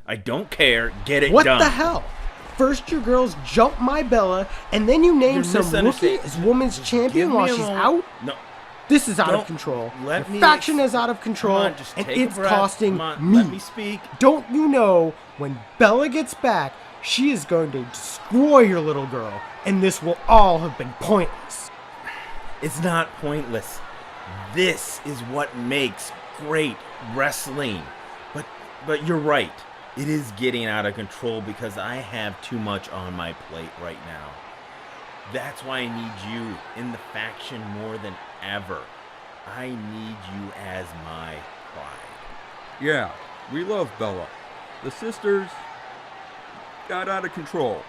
I don't care. Get it What done. the hell? First your girls jump my Bella, and then you name You're some rookie misunderstanding. as women's champion Give while me a she's moment. out? No. This is out of Don't- control. let Your me faction ex- is out of control, Come on, just and take a it's breath. costing Come on, me. let me speak. Don't you know when Bella gets back, she is going to destroy your little girl, and this will all have been pointless. It's not pointless. This is what makes great wrestling. But you're right. It is getting out of control because I have too much on my plate right now. That's why I need you in the faction more than ever. I need you as my pride. Yeah, we love Bella. The sisters got out of control.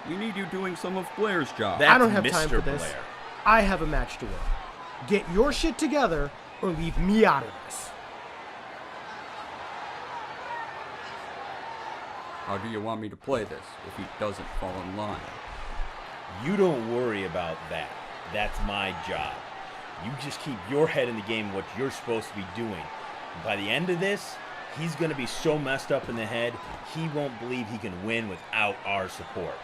We need you doing some of Blair's job. That's I don't have Mr. time for this. Blair. I have a match to win. Get your shit together, or leave me out of this. How do you want me to play this if he doesn't fall in line? You don't worry about that. That's my job. You just keep your head in the game, what you're supposed to be doing. By the end of this, he's going to be so messed up in the head, he won't believe he can win without our support.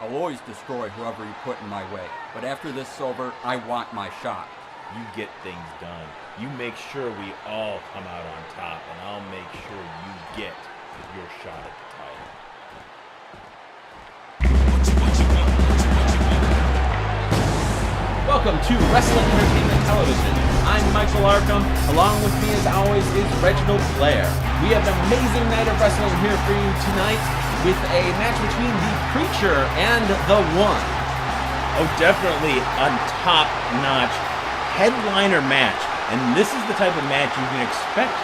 I'll always destroy whoever you put in my way, but after this is over, I want my shot. You get things done. You make sure we all come out on top, and I'll make sure you get your shot at the title. Welcome to Wrestling Entertainment Television. I'm Michael Arkham. Along with me, as always, is Reginald Blair. We have an amazing night of wrestling here for you tonight with a match between the Preacher and the One. Oh, definitely a top-notch headliner match. And this is the type of match you can expect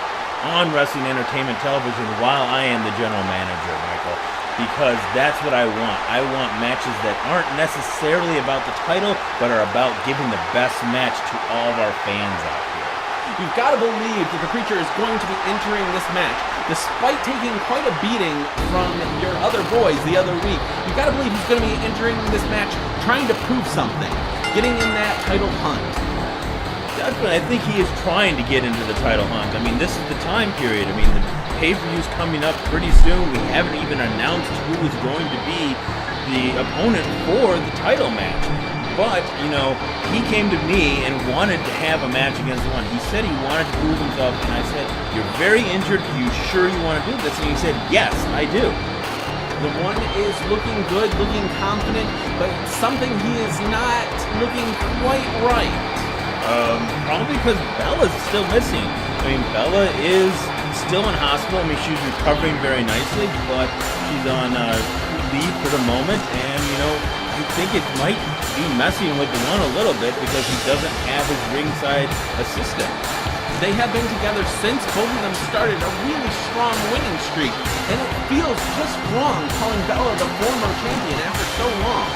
on Wrestling Entertainment Television while I am the general manager, Michael. Because that's what I want. I want matches that aren't necessarily about the title, but are about giving the best match to all of our fans out here. You've got to believe that the Preacher is going to be entering this match, despite taking quite a beating from your other boys the other week. You've got to believe he's going to be entering this match trying to prove something, getting in that title hunt. Definitely, I think he is trying to get into the title hunt. I mean, this is the time period. I mean, the pay-per-view's coming up pretty soon. We haven't even announced who is going to be the opponent for the title match. But, you know, he came to me and wanted to have a match against One. He said he wanted to prove himself, and I said, "You're very injured. Are you sure you want to do this?" And he said, "Yes, I do." The One is looking good, looking confident, but something he is not looking quite right. Probably because Bella's still missing. I mean, Bella is still in hospital. I mean, she's recovering very nicely, but she's on leave for the moment. And, you know, I think it might be messing with the One a little bit because he doesn't have his ringside assistant. They have been together since both of them started a really strong winning streak, and it feels just wrong calling Bella the former champion after so long.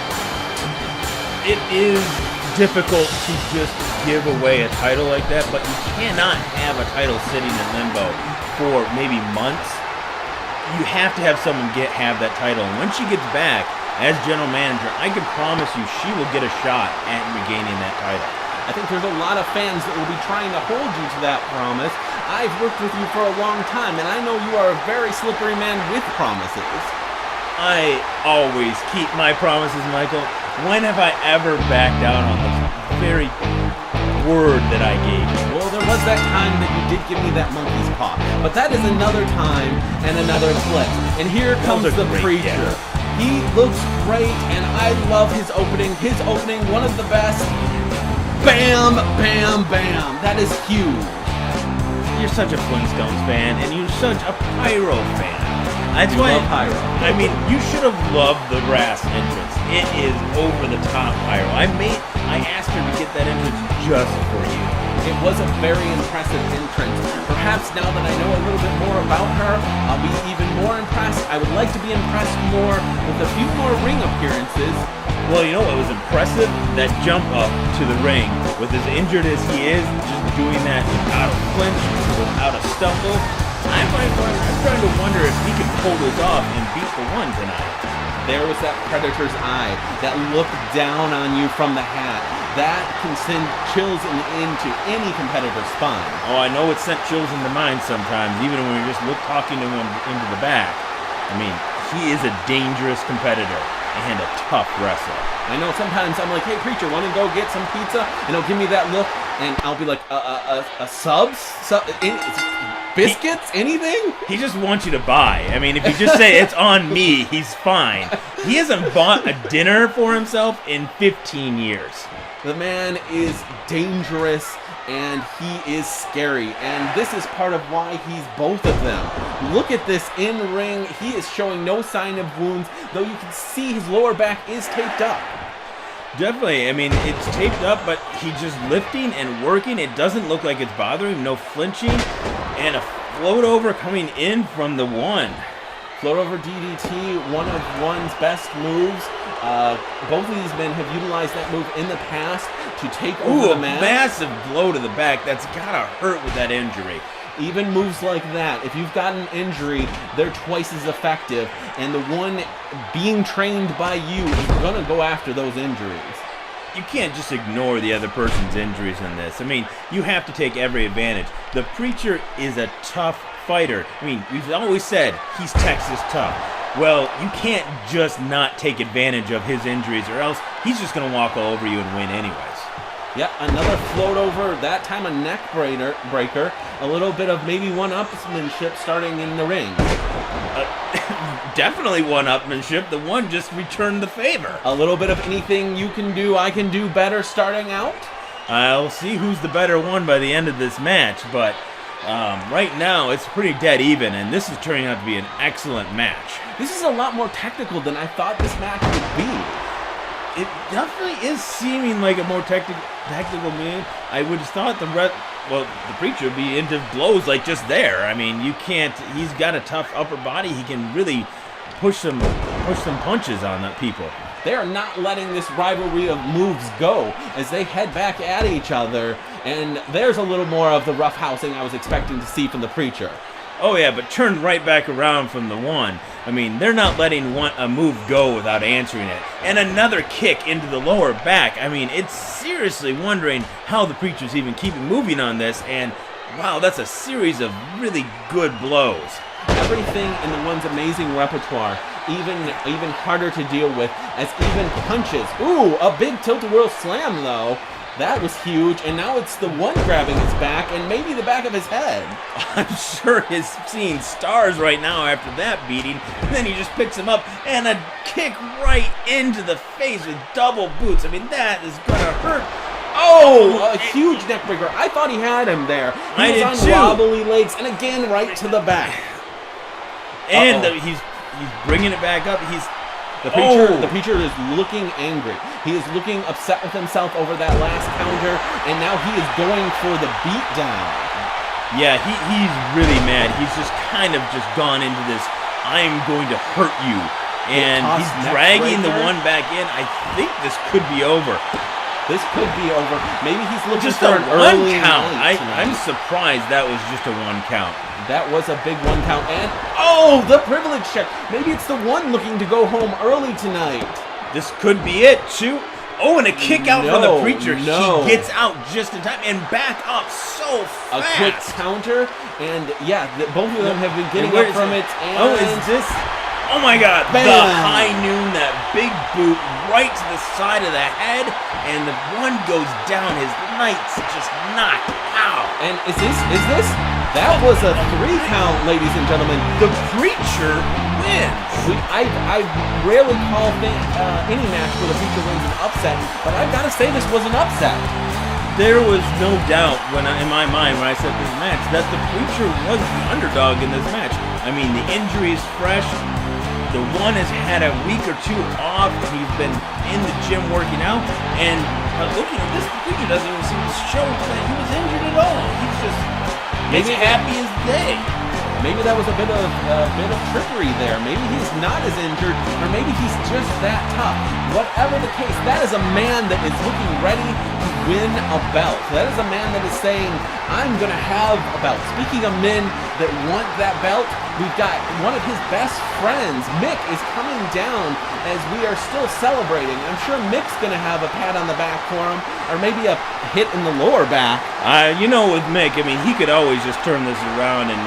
It is difficult to just give away a title like that, but you cannot have a title sitting in limbo for maybe months. You have to have someone have that title, and when she gets back as general manager, I can promise you she will get a shot at regaining that title. I think there's a lot of fans that will be trying to hold you to that promise. I've worked with you for a long time, and I know you are a very slippery man with promises. I always keep my promises, Michael. When have I ever backed out on the very word that I gave you? Well, there was that time that you did give me that monkey's paw, but that is another time and another place. And here comes the Preacher. Yeah. He looks great, and I love his opening. His opening, one of the best. Bam, bam, bam. That is huge. You're such a Flintstones fan, and you're such a Pyro fan. That's You why. love Pyro. I mean, you should have loved the brass entrance. It is over the top Pyro. I asked her to get that entrance just for you. It was a very impressive entrance. Perhaps now that I know a little bit more about her, I'll be even more impressed. I would like to be impressed more with a few more ring appearances. Well, you know what was impressive? That jump up to the ring. With as injured as he is, just doing that without a flinch, without a stumble. I'm trying to wonder if he can pull this off and beat the One tonight. There was that Predator's eye that looked down on you from the hat. that can send chills into any competitor's spine. Oh, I know it sent chills into mine sometimes, even when we just talking to him into the back. I mean, he is a dangerous competitor and a tough wrestler. I know sometimes I'm like, hey, Preacher, want to go get some pizza? And he'll give me that look, and I'll be like, subs? Biscuits? Anything? He just wants you to buy. I mean, if you just say it's on me, he's fine. He hasn't bought a dinner for himself in 15 years. The man is dangerous, and he is scary, and this is part of why he's both of them. Look at this in ring. He is showing no sign of wounds, though you can see his lower back is taped up. Definitely. I mean, it's taped up, but he's just lifting and working. It doesn't look like it's bothering him. No flinching, and a float over coming in from the one. Float over DDT, one of one's best moves. Both of these men have utilized that move in the past to take over the match. Massive blow to the back. That's gotta hurt with that injury. Even moves like that, if you've got an injury, they're twice as effective, and the one being trained by you is gonna go after those injuries. You can't just ignore the other person's injuries in this. I mean, you have to take every advantage. The Preacher is a tough fighter. I mean, we've always said he's Texas tough. Well, you can't just not take advantage of his injuries, or else he's just going to walk all over you and win anyways. Yeah, another float over, that time a neck breaker. A little bit of maybe one-upsmanship starting in the ring. Definitely one-upmanship. The one just returned the favor. A little bit of anything you can do, I can do better starting out. I'll see who's the better one by the end of this match, but right now it's pretty dead even, and this is turning out to be an excellent match. This is a lot more technical than I thought this match would be. It definitely is seeming like a more tactical move. I would have thought the Preacher would be into blows like just there. I mean, you can't. He's got a tough upper body. He can really push some punches on that people. They are not letting this rivalry of moves go as they head back at each other, and there's a little more of the roughhousing I was expecting to see from the Preacher. Oh yeah, but turned right back around from the one. I mean, they're not letting a move go without answering it. And another kick into the lower back. I mean, it's seriously wondering how the Preacher's even keeping moving on this. And wow, that's a series of really good blows. Everything in the one's amazing repertoire, even harder to deal with as even punches. Ooh, a big tilt-a-whirl slam though. That was huge, and now it's the one grabbing his back and maybe the back of his head. I'm sure he's seeing stars right now after that beating. And then he just picks him up and a kick right into the face with double boots. I mean, that is gonna hurt. Oh, a huge neck breaker. I thought he had him there. He was on too. wobbly legs, and again right to the back. And he's bringing it back up. The Preacher is looking angry. He is looking upset with himself over that last counter, and now he is going for the beatdown. Yeah, he's really mad. He's just kind of just gone into this, I'm going to hurt you. And he's dragging the one back in. I think this could be over. This could be over. Maybe he's looking just for a an one early count. night I'm surprised that was just a one count. That was a big one count. And, oh, the privilege check. Maybe it's the one looking to go home early tonight. This could be it, too. Oh, and a kick out from the Preacher. No. He gets out just in time and back up so fast. A quick counter. And, yeah, both of them have been getting up from it. And oh, is this... Oh my God, bam. The high noon, that big boot right to the side of the head, and the one goes down, his lights just knocked out. And is this? That was a 3 count, ladies and gentlemen. The Preacher wins. I rarely call any match where the Preacher wins an upset, but I've got to say this was an upset. There was no doubt in my mind when I said this match that the Preacher was the underdog in this match. I mean, the injury is fresh. The one has had a week or two off. He's been in the gym working out. And looking at this, the Preacher doesn't even seem to show that he was injured at all. He's just maybe happy as day. Maybe that was a bit of trickery there. Maybe he's not as injured, or maybe he's just that tough. Whatever the case, that is a man that is looking ready to win a belt. That is a man that is saying, I'm going to have a belt. Speaking of men that want that belt. We've got one of his best friends, Mick, is coming down as we are still celebrating. I'm sure Mick's going to have a pat on the back for him, or maybe a hit in the lower back. With Mick, I mean, he could always just turn this around and,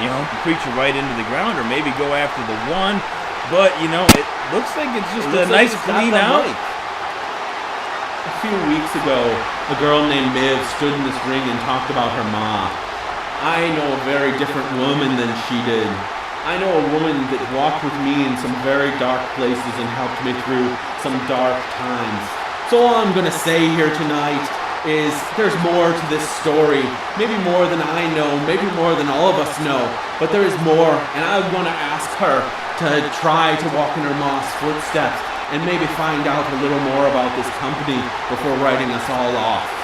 Preacher right into the ground, or maybe go after the one. But, it looks like it's just a nice clean out. A few weeks ago, a girl named Miv stood in this ring and talked about her ma. I know a very different woman than she did. I know a woman that walked with me in some very dark places and helped me through some dark times. So all I'm going to say here tonight is there's more to this story. Maybe more than I know, maybe more than all of us know. But there is more, and I want to ask her to try to walk in her ma's footsteps and maybe find out a little more about this company before writing us all off.